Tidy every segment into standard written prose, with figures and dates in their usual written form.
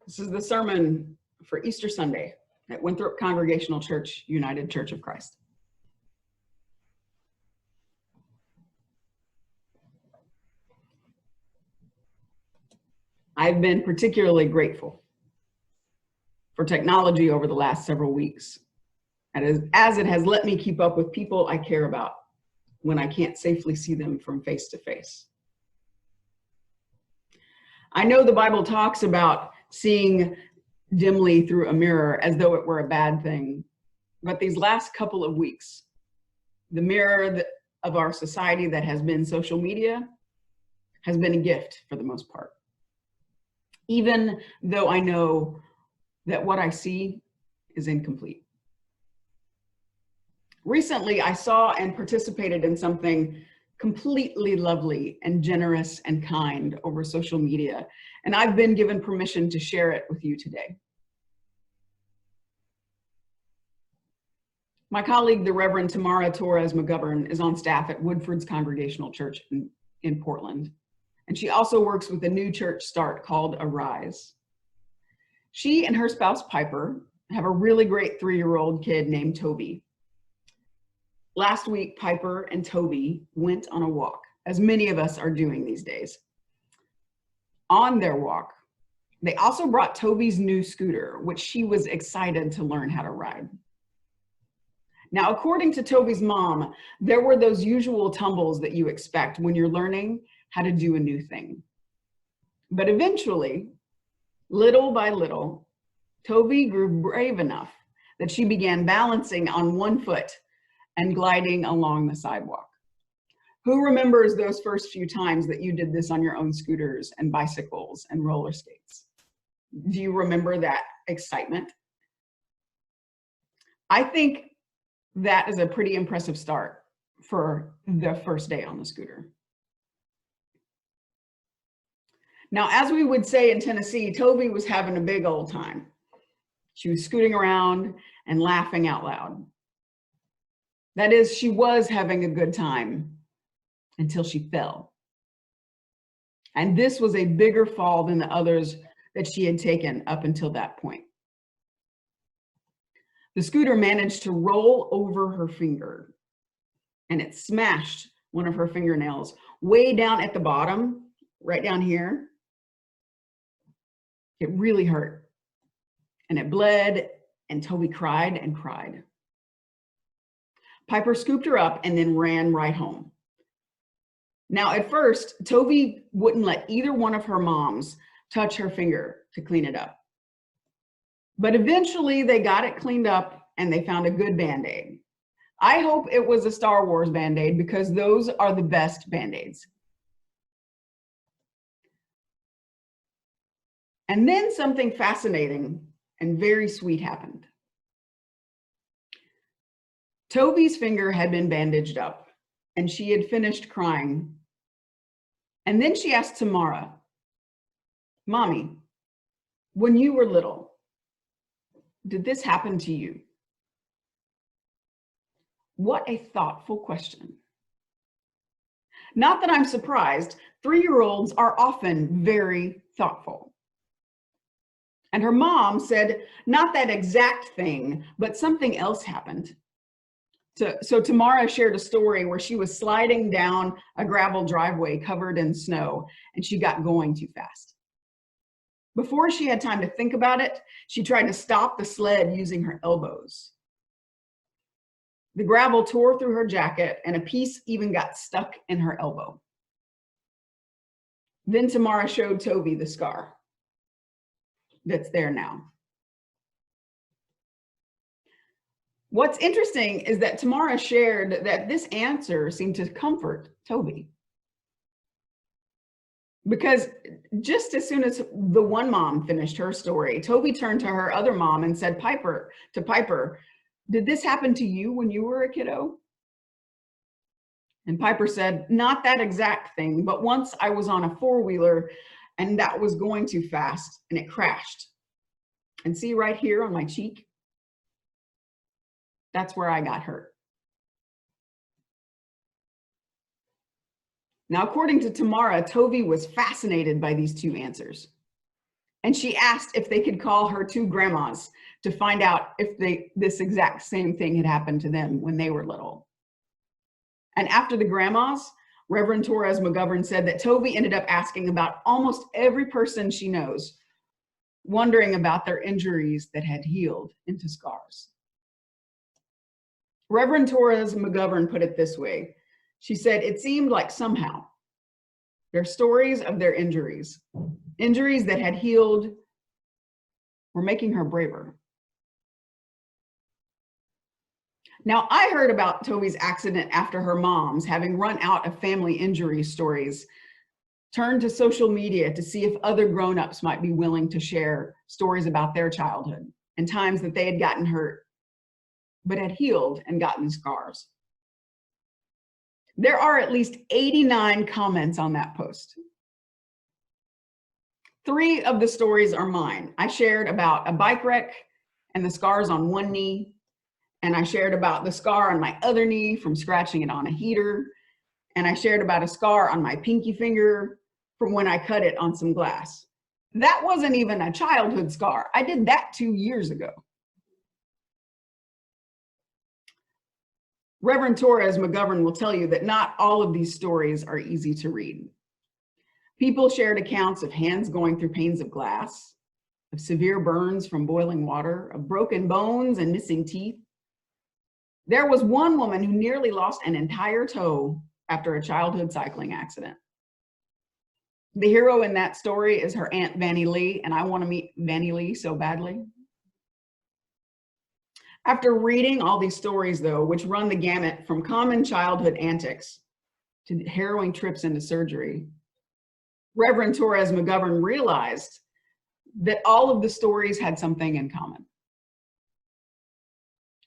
This is the sermon for Easter Sunday at Winthrop Congregational Church, United Church of Christ. I've been particularly grateful for technology over the last several weeks, as it has let me keep up with people I care about when I can't safely see them from face to face. I know the Bible talks about seeing dimly through a mirror as though it were a bad thing, but these last couple of weeks, the mirror of our society that has been social media has been a gift for the most part. Even though I know that what I see is incomplete. Recently, I saw and participated in something completely lovely and generous and kind over social media, and I've been given permission to share it with you today. My colleague, the Reverend Tamara Torres-McGovern, is on staff at Woodford's Congregational Church in Portland, and she also works with a new church start called Arise. She and her spouse, Piper, have a really great 3-year-old kid named Toby. Last week, Piper and Toby went on a walk, as many of us are doing these days. On their walk, they also brought Toby's new scooter, which she was excited to learn how to ride. Now, according to Toby's mom, there were those usual tumbles that you expect when you're learning how to do a new thing. But eventually, little by little, Toby grew brave enough that she began balancing on one foot and gliding along the sidewalk. Who remembers those first few times that you did this on your own scooters and bicycles and roller skates? Do you remember that excitement? I think that is a pretty impressive start for the first day on the scooter. Now, as we would say in Tennessee, Toby was having a big old time. She was scooting around and laughing out loud. That is, she was having a good time until she fell. And this was a bigger fall than the others that she had taken up until that point. The scooter managed to roll over her finger, and it smashed one of her fingernails way down at the bottom, right down here. It really hurt, and it bled, and Toby cried and cried. Piper scooped her up and then ran right home. Now, at first, Toby wouldn't let either one of her moms touch her finger to clean it up. But eventually they got it cleaned up and they found a good Band-Aid. I hope it was a Star Wars Band-Aid because those are the best Band-Aids. And then something fascinating and very sweet happened. Toby's finger had been bandaged up and she had finished crying. And then she asked Tamara, "Mommy, when you were little, did this happen to you?" What a thoughtful question. Not that I'm surprised, 3-year-olds are often very thoughtful. And her mom said, not that exact thing, but something else happened. So Tamara shared a story where she was sliding down a gravel driveway covered in snow and she got going too fast. Before she had time to think about it, she tried to stop the sled using her elbows. The gravel tore through her jacket and a piece even got stuck in her elbow. Then Tamara showed Toby the scar that's there now. What's interesting is that Tamara shared that this answer seemed to comfort Toby. Because just as soon as the one mom finished her story, Toby turned to her other mom and said, Piper, "Did this happen to you when you were a kiddo?" And Piper said, "Not that exact thing, but once I was on a 4-wheeler and that was going too fast and it crashed. And see right here on my cheek? That's where I got hurt." Now, according to Tamara, Toby was fascinated by these two answers. And she asked if they could call her two grandmas to find out if this exact same thing had happened to them when they were little. And after the grandmas, Reverend Torres-McGovern said that Tovey ended up asking about almost every person she knows, wondering about their injuries that had healed into scars. Reverend Torres-McGovern put it this way. She said, it seemed like somehow their stories of their injuries that had healed, were making her braver. Now, I heard about Tovey's accident after her mom's, having run out of family injury stories, turned to social media to see if other grown-ups might be willing to share stories about their childhood and times that they had gotten hurt, but had healed and gotten scars. There are at least 89 comments on that post. 3 of the stories are mine. I shared about a bike wreck and the scars on one knee, and I shared about the scar on my other knee from scratching it on a heater, and I shared about a scar on my pinky finger from when I cut it on some glass. That wasn't even a childhood scar. I did that 2 years ago. Reverend Torres-McGovern will tell you that not all of these stories are easy to read. People shared accounts of hands going through panes of glass, of severe burns from boiling water, of broken bones and missing teeth. There was one woman who nearly lost an entire toe after a childhood cycling accident. The hero in that story is her Aunt Vannie Lee, and I want to meet Vannie Lee so badly. After reading all these stories, though, which run the gamut from common childhood antics to harrowing trips into surgery, Reverend Torres-McGovern realized that all of the stories had something in common.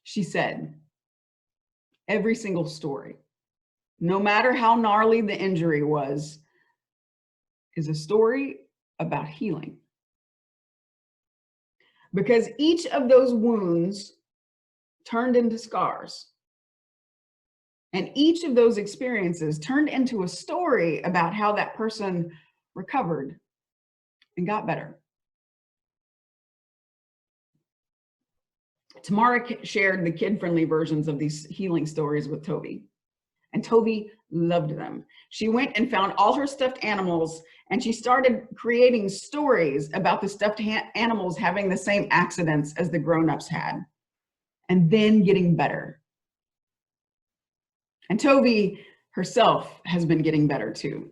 She said, every single story, no matter how gnarly the injury was, is a story about healing. Because each of those wounds turned into scars. And each of those experiences turned into a story about how that person recovered and got better. Tamara shared the kid-friendly versions of these healing stories with Tovey, and Tovey loved them. She went and found all her stuffed animals, and she started creating stories about the stuffed animals having the same accidents as the grown-ups had, and then getting better. And Tovey herself has been getting better too.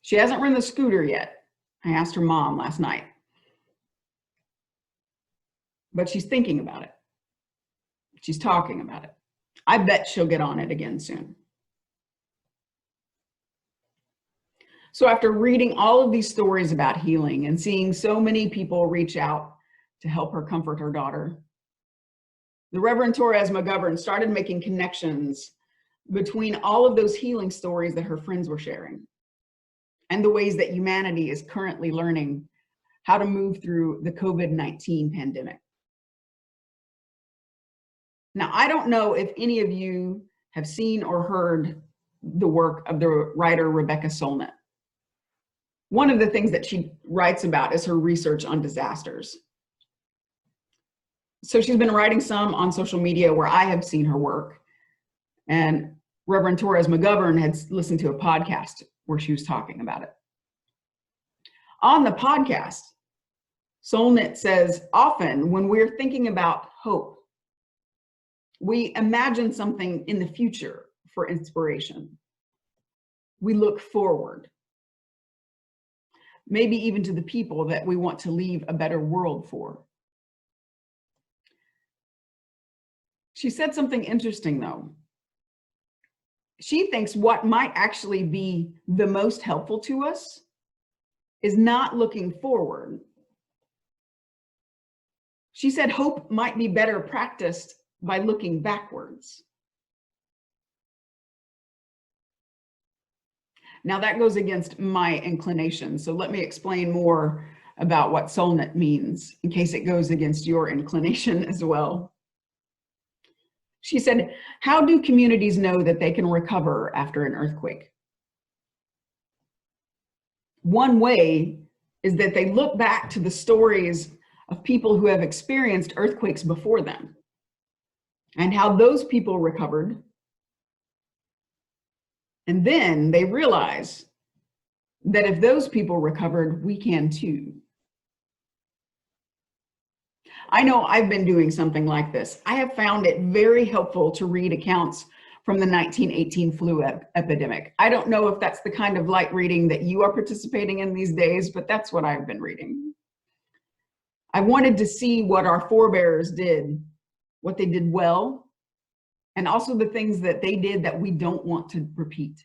She hasn't run the scooter yet. I asked her mom last night. But she's thinking about it. She's talking about it. I bet she'll get on it again soon. So after reading all of these stories about healing and seeing so many people reach out to help her comfort her daughter, the Reverend Torres-McGovern started making connections between all of those healing stories that her friends were sharing and the ways that humanity is currently learning how to move through the COVID-19 pandemic. Now, I don't know if any of you have seen or heard the work of the writer Rebecca Solnit. One of the things that she writes about is her research on disasters. So she's been writing some on social media where I have seen her work. And Reverend Torres-McGovern had listened to a podcast where she was talking about it. On the podcast, Solnit says, often when we're thinking about hope, we imagine something in the future for inspiration. We look forward, maybe even to the people that we want to leave a better world for. She said something interesting though. She thinks what might actually be the most helpful to us is not looking forward. She said hope might be better practiced by looking backwards. Now that goes against my inclination, so let me explain more about what Solnit means in case it goes against your inclination as well. She said, how do communities know that they can recover after an earthquake? One way is that they look back to the stories of people who have experienced earthquakes before them and how those people recovered. And then they realize that if those people recovered, we can too. I know I've been doing something like this. I have found it very helpful to read accounts from the 1918 flu epidemic. I don't know if that's the kind of light reading that you are participating in these days, but that's what I've been reading. I wanted to see what our forebears did, what they did well, and also the things that they did that we don't want to repeat.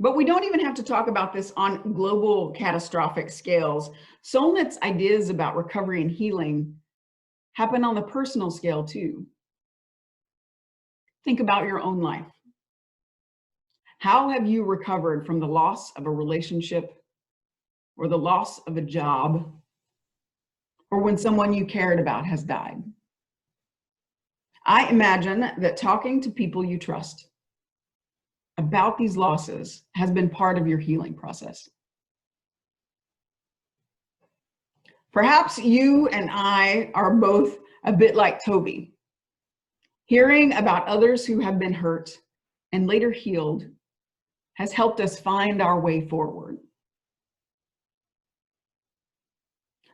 But we don't even have to talk about this on global catastrophic scales. Solnit's ideas about recovery and healing happen on the personal scale too. Think about your own life. How have you recovered from the loss of a relationship or the loss of a job or when someone you cared about has died? I imagine that talking to people you trust about these losses has been part of your healing process. Perhaps you and I are both a bit like Toby. Hearing about others who have been hurt and later healed has helped us find our way forward.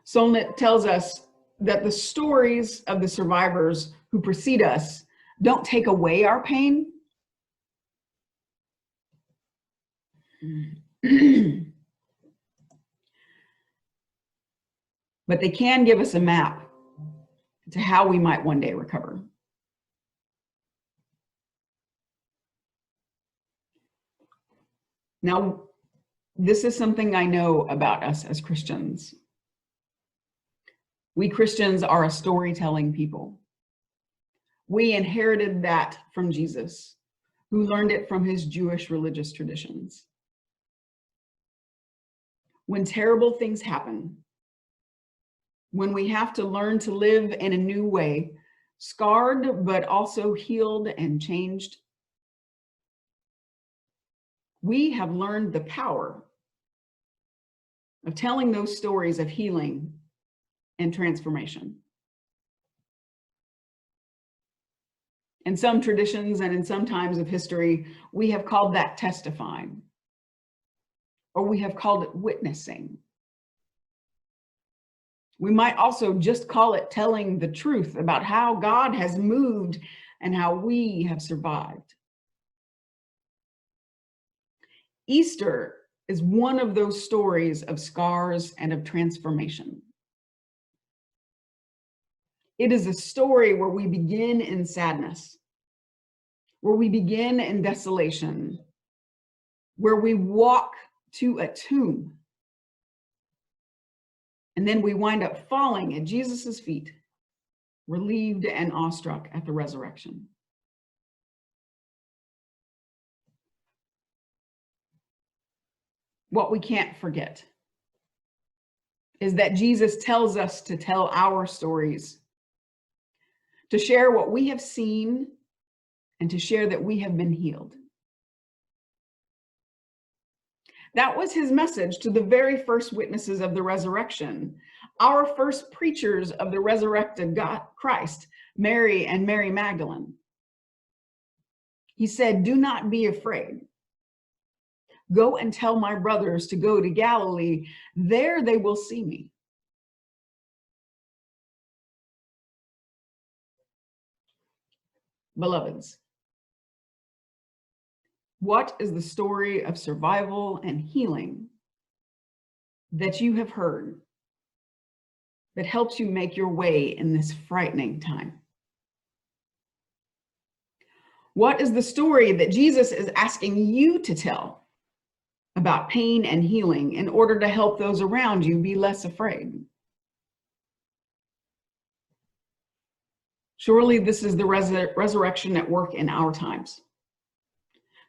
Solnit tells us that the stories of the survivors who precede us don't take away our pain, but they can give us a map to how we might one day recover. Now, this is something I know about us as Christians. We Christians are a storytelling people. We inherited that from Jesus, who learned it from his Jewish religious traditions. When terrible things happen, when we have to learn to live in a new way, scarred but also healed and changed, we have learned the power of telling those stories of healing and transformation. In some traditions and in some times of history, we have called that testifying, or we have called it witnessing. We might also just call it telling the truth about how God has moved and how we have survived. Easter is one of those stories of scars and of transformation. It is a story where we begin in sadness, where we begin in desolation, where we walk to a tomb, and then we wind up falling at Jesus's feet, relieved and awestruck at the resurrection. What we can't forget is that Jesus tells us to tell our stories, to share what we have seen, and to share that we have been healed. That was his message to the very first witnesses of the resurrection, our first preachers of the resurrected God, Christ, Mary and Mary Magdalene. He said, "Do not be afraid. Go and tell my brothers to go to Galilee. There they will see me." Beloveds, what is the story of survival and healing that you have heard that helps you make your way in this frightening time? What is the story that Jesus is asking you to tell about pain and healing in order to help those around you be less afraid? Surely this is the resurrection at work in our times,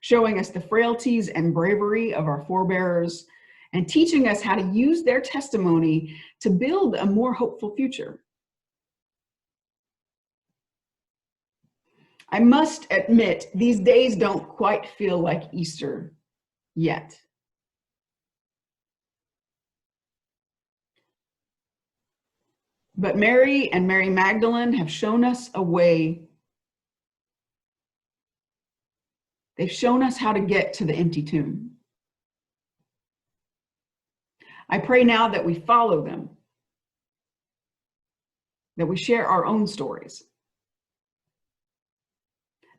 showing us the frailties and bravery of our forebears and teaching us how to use their testimony to build a more hopeful future. I must admit, these days don't quite feel like Easter yet. But Mary and Mary Magdalene have shown us a way. They've shown us how to get to the empty tomb. I pray now that we follow them, that we share our own stories,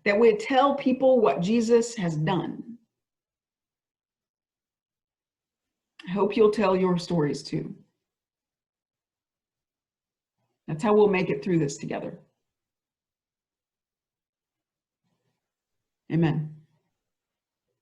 that we tell people what Jesus has done. I hope you'll tell your stories too. That's how we'll make it through this together. Amen.